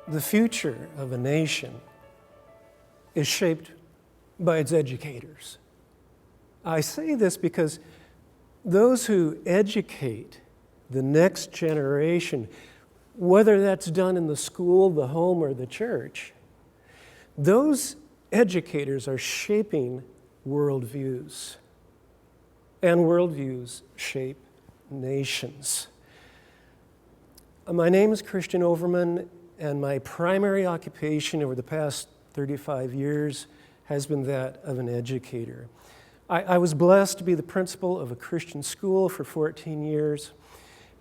The future of a nation is shaped by its educators. I say this because those who educate the next generation, whether that's done in the school, the home, or the church, those educators are shaping worldviews. And worldviews shape nations. My name is Christian Overman, and my primary occupation over the past 35 years has been that of an educator. I was blessed to be the principal of a Christian school for 14 years.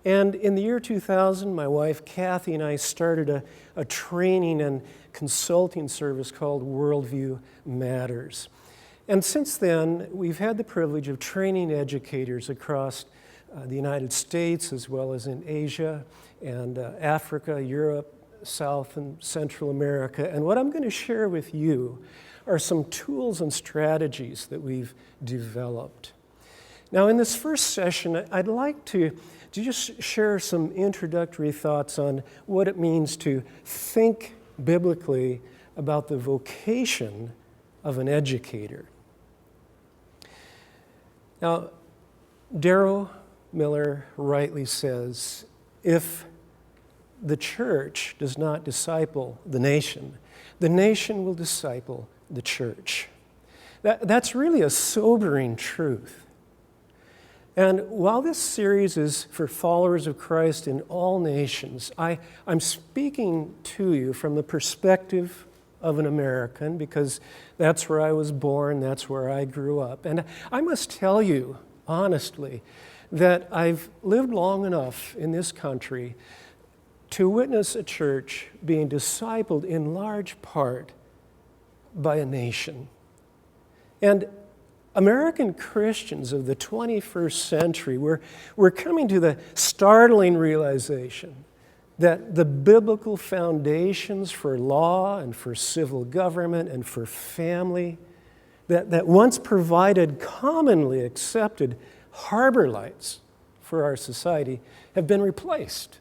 And in the year 2000, my wife Kathy and I started a training and consulting service called Worldview Matters. And since then, we've had the privilege of training educators across the United States as well as in Asia and Africa, Europe, South and Central America. And what I'm going to share with you are some tools and strategies that we've developed. Now, in this first session, I'd like to just share some introductory thoughts on what it means to think biblically about the vocation of an educator. Now, Darrow Miller rightly says, if the church does not disciple the nation will disciple the church. That's really a sobering truth. And while this series is for followers of Christ in all nations, I'm speaking to you from the perspective of an American because that's where I was born, that's where I grew up. And I must tell you, honestly, that I've lived long enough in this country to witness a church being discipled in large part by a nation. And American Christians of the 21st century, we're coming to the startling realization that the biblical foundations for law and for civil government and for family that once provided commonly accepted harbor lights for our society have been replaced.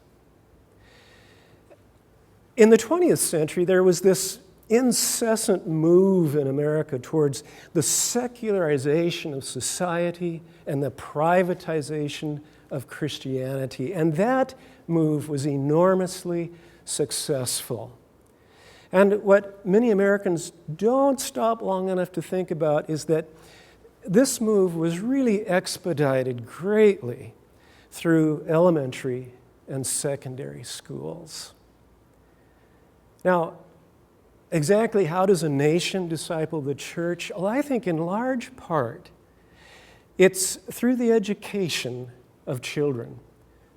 In the 20th century, there was this incessant move in America towards the secularization of society and the privatization of Christianity. And that move was enormously successful. And what many Americans don't stop long enough to think about is that this move was really expedited greatly through elementary and secondary schools. Now, exactly how does a nation disciple the church? Well, I think in large part, it's through the education of children,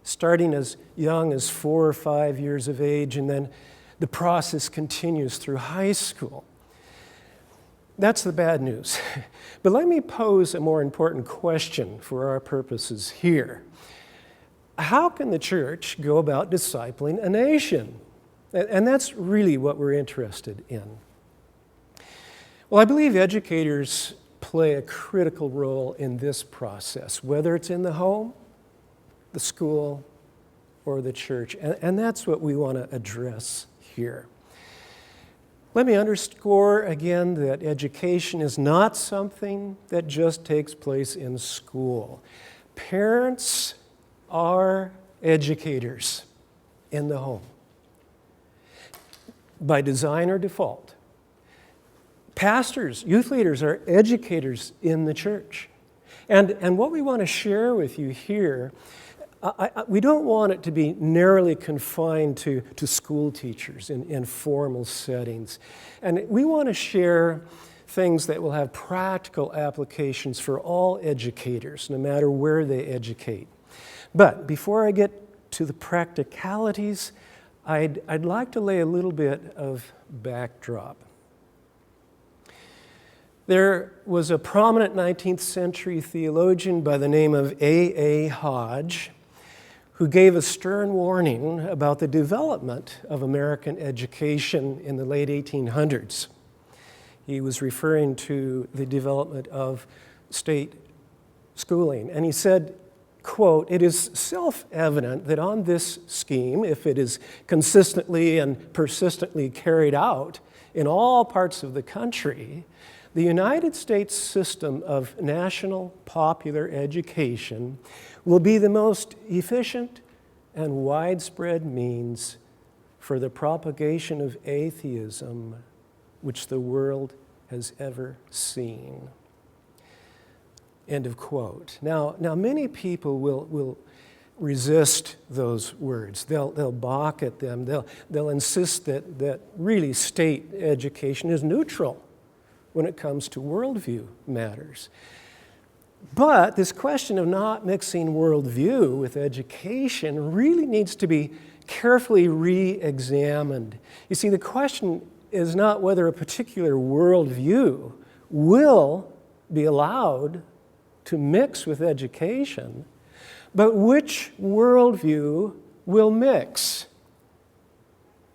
starting as young as 4 or 5 years of age, and then the process continues through high school. That's the bad news. But let me pose a more important question for our purposes here. How can the church go about discipling a nation? And that's really what we're interested in. Well, I believe educators play a critical role in this process, whether it's in the home, the school, or the church. And that's what we want to address here. Let me underscore again that education is not something that just takes place in school. Parents are educators in the home, by design or default. Pastors, youth leaders are educators in the church. And what we want to share with you here, we don't want it to be narrowly confined to school teachers in formal settings. And we want to share things that will have practical applications for all educators, no matter where they educate. But before I get to the practicalities, I'd like to lay a little bit of backdrop. There was a prominent 19th century theologian by the name of A.A. Hodge who gave a stern warning about the development of American education in the late 1800s. He was referring to the development of state schooling, and he said, quote, "It is self-evident that on this scheme, if it is consistently and persistently carried out in all parts of the country, the United States system of national popular education will be the most efficient and widespread means for the propagation of atheism which the world has ever seen." End of quote. Now many people will resist those words. They'll balk at them. They'll insist that really state education is neutral when it comes to worldview matters. But this question of not mixing worldview with education really needs to be carefully re-examined. You see, the question is not whether a particular worldview will be allowed to mix with education, but which worldview will mix.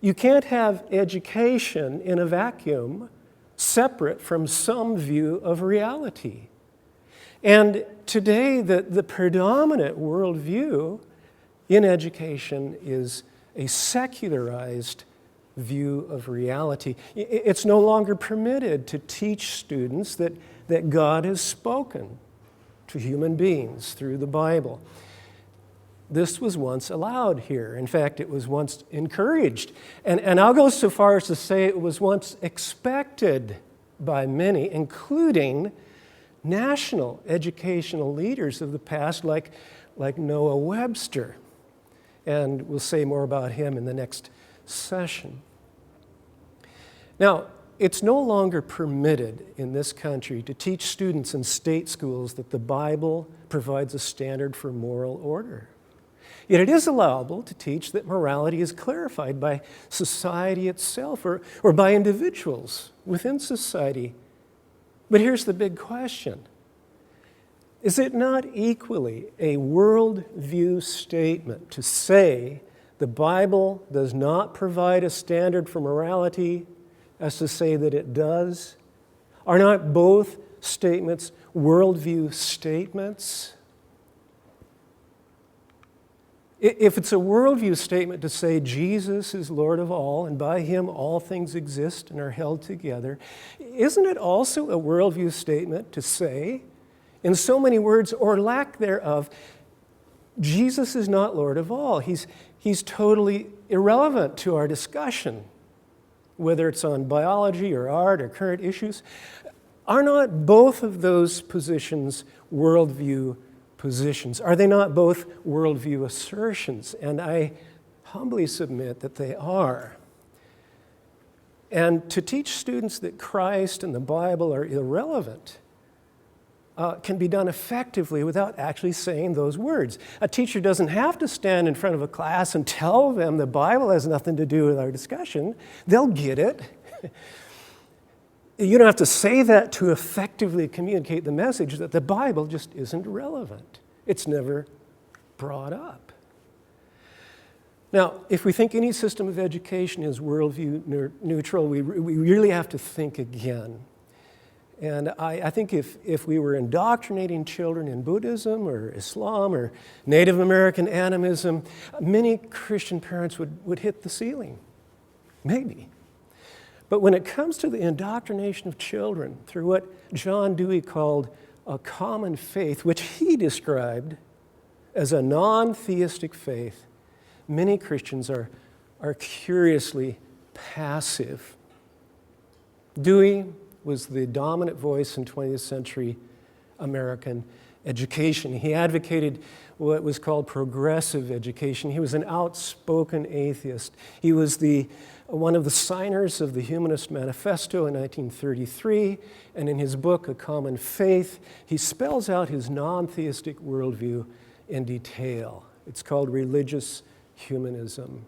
You can't have education in a vacuum separate from some view of reality. And today, the predominant worldview in education is a secularized view of reality. It's no longer permitted to teach students that God has spoken to human beings through the Bible. This was once allowed here. In fact, it was once encouraged. And I'll go so far as to say it was once expected by many, including national educational leaders of the past like Noah Webster. And we'll say more about him in the next session. Now, it's no longer permitted in this country to teach students in state schools that the Bible provides a standard for moral order. Yet it is allowable to teach that morality is clarified by society itself or by individuals within society. But here's the big question. Is it not equally a worldview statement to say the Bible does not provide a standard for morality as to say that it does? Are not both statements worldview statements? If it's a worldview statement to say Jesus is Lord of all and by him all things exist and are held together, isn't it also a worldview statement to say, in so many words or lack thereof, Jesus is not Lord of all. He's totally irrelevant to our discussion, whether it's on biology or art or current issues. Are not both of those positions worldview positions? Are they not both worldview assertions? And I humbly submit that they are. And to teach students that Christ and the Bible are irrelevant can be done effectively without actually saying those words. A teacher doesn't have to stand in front of a class and tell them the Bible has nothing to do with our discussion. They'll get it. You don't have to say that to effectively communicate the message that the Bible just isn't relevant. It's never brought up. Now, if we think any system of education is worldview neutral, we really have to think again. And I think if we were indoctrinating children in Buddhism or Islam or Native American animism, many Christian parents would hit the ceiling. Maybe. But when it comes to the indoctrination of children through what John Dewey called a common faith, which he described as a non-theistic faith, many Christians are curiously passive. Dewey was the dominant voice in 20th century American education. He advocated what was called progressive education. He was an outspoken atheist. He was one of the signers of the Humanist Manifesto in 1933, and in his book, A Common Faith, he spells out his non-theistic worldview in detail. It's called religious humanism.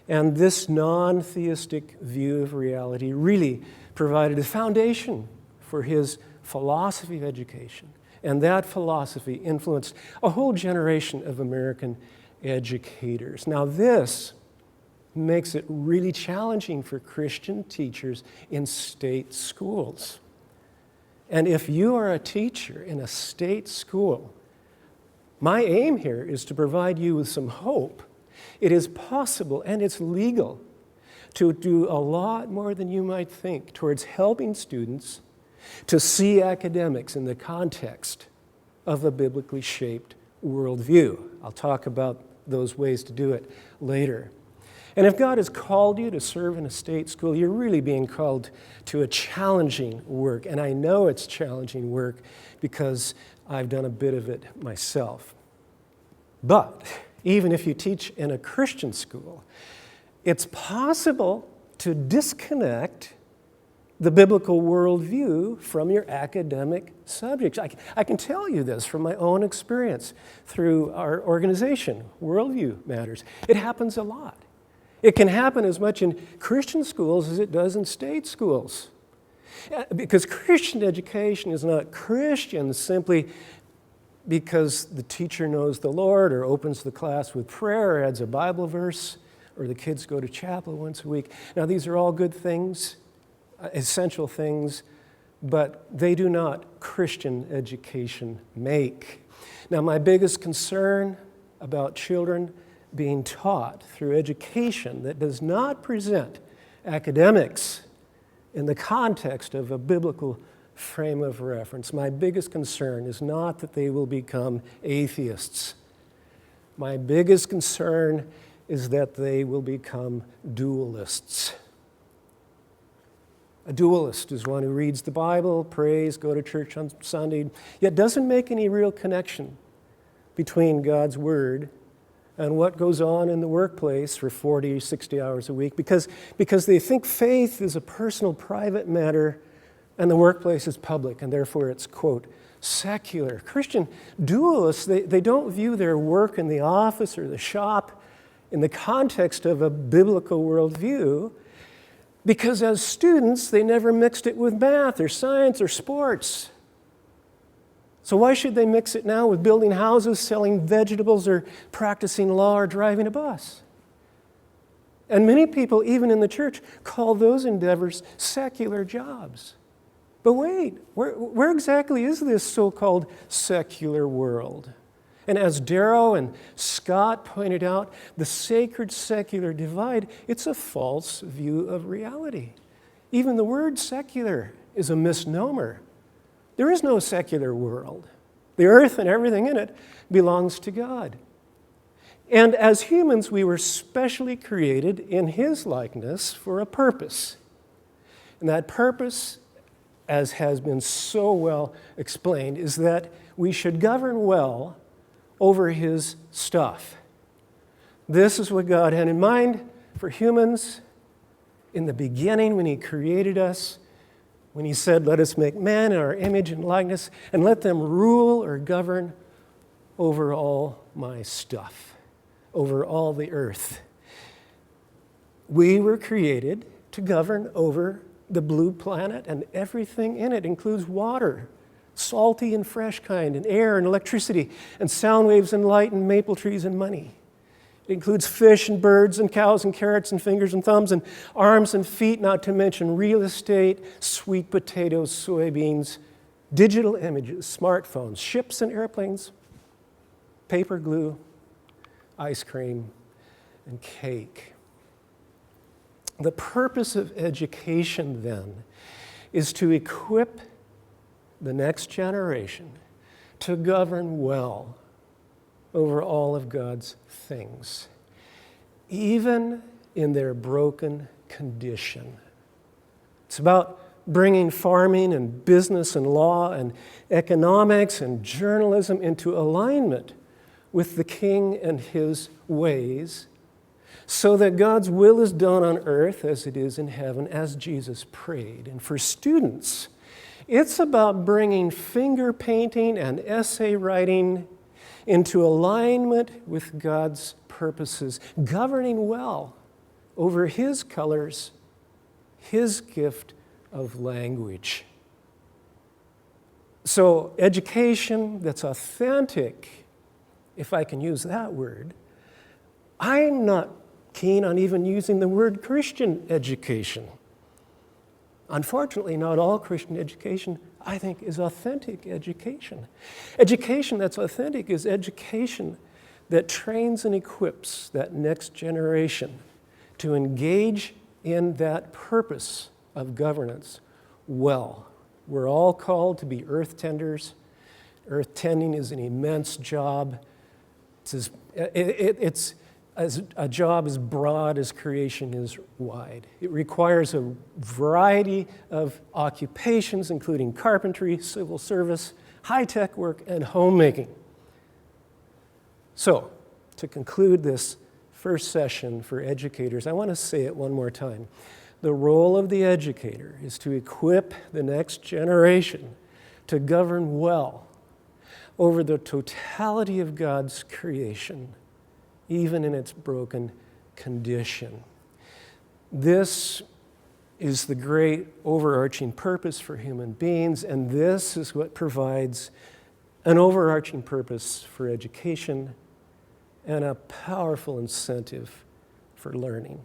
And this non-theistic view of reality really provided a foundation for his philosophy of education. And that philosophy influenced a whole generation of American educators. Now this makes it really challenging for Christian teachers in state schools. And if you are a teacher in a state school, My aim here is to provide you with some hope. It is possible and it's legal to do a lot more than you might think towards helping students to see academics in the context of a biblically shaped worldview. I'll talk about those ways to do it later. And if God has called you to serve in a state school, you're really being called to a challenging work. And I know it's challenging work because I've done a bit of it myself. But even if you teach in a Christian school, it's possible to disconnect the biblical worldview from your academic subjects. I can tell you this from my own experience through our organization, Worldview Matters. It happens a lot. It can happen as much in Christian schools as it does in state schools. Because Christian education is not Christian simply because the teacher knows the Lord or opens the class with prayer or adds a Bible verse or the kids go to chapel once a week. Now, these are all good things, essential things, but they do not Christian education make. Now, my biggest concern about children being taught through education that does not present academics in the context of a biblical frame of reference, my biggest concern is not that they will become atheists. My biggest concern is that they will become dualists. A dualist is one who reads the Bible, prays, go to church on Sunday, yet doesn't make any real connection between God's Word and what goes on in the workplace for 40, 60 hours a week because they think faith is a personal, private matter and the workplace is public, and therefore it's, quote, secular. Christian dualists, they don't view their work in the office or the shop in the context of a biblical worldview because as students, they never mixed it with math or science or sports. So why should they mix it now with building houses, selling vegetables, or practicing law or driving a bus? And many people, even in the church, call those endeavors secular jobs. But wait, where exactly is this so-called secular world? And as Darrow and Scott pointed out, the sacred-secular divide, it's a false view of reality. Even the word secular is a misnomer. There is no secular world. The earth and everything in it belongs to God. And as humans, we were specially created in His likeness for a purpose. And that purpose, as has been so well explained, is that we should govern well over His stuff. This is what God had in mind for humans in the beginning when He created us, when He said, let us make man in our image and likeness, and let them rule or govern over all my stuff, over all the earth. We were created to govern over the blue planet, and everything in it includes water, salty and fresh kind, and air and electricity, and sound waves and light and maple trees and money. It includes fish and birds and cows and carrots and fingers and thumbs and arms and feet, not to mention real estate, sweet potatoes, soybeans, digital images, smartphones, ships and airplanes, paper glue, ice cream, and cake. The purpose of education, then, is to equip the next generation to govern well over all of God's things, even in their broken condition. It's about bringing farming and business and law and economics and journalism into alignment with the King and His ways, so that God's will is done on earth as it is in heaven, as Jesus prayed. And for students, it's about bringing finger painting and essay writing into alignment with God's purposes, governing well over His colors, His gift of language. So education that's authentic, if I can use that word, I'm not keen on even using the word Christian education. Unfortunately, not all Christian education I think, is authentic education. Education that's authentic is education that trains and equips that next generation to engage in that purpose of governance well. We're all called to be earth tenders. Earth tending is an immense job. It's a job as broad as creation is wide. It requires a variety of occupations, including carpentry, civil service, high-tech work, and homemaking. So, to conclude this first session for educators, I want to say it one more time. The role of the educator is to equip the next generation to govern well over the totality of God's creation, even in its broken condition. This is the great overarching purpose for human beings, and this is what provides an overarching purpose for education and a powerful incentive for learning.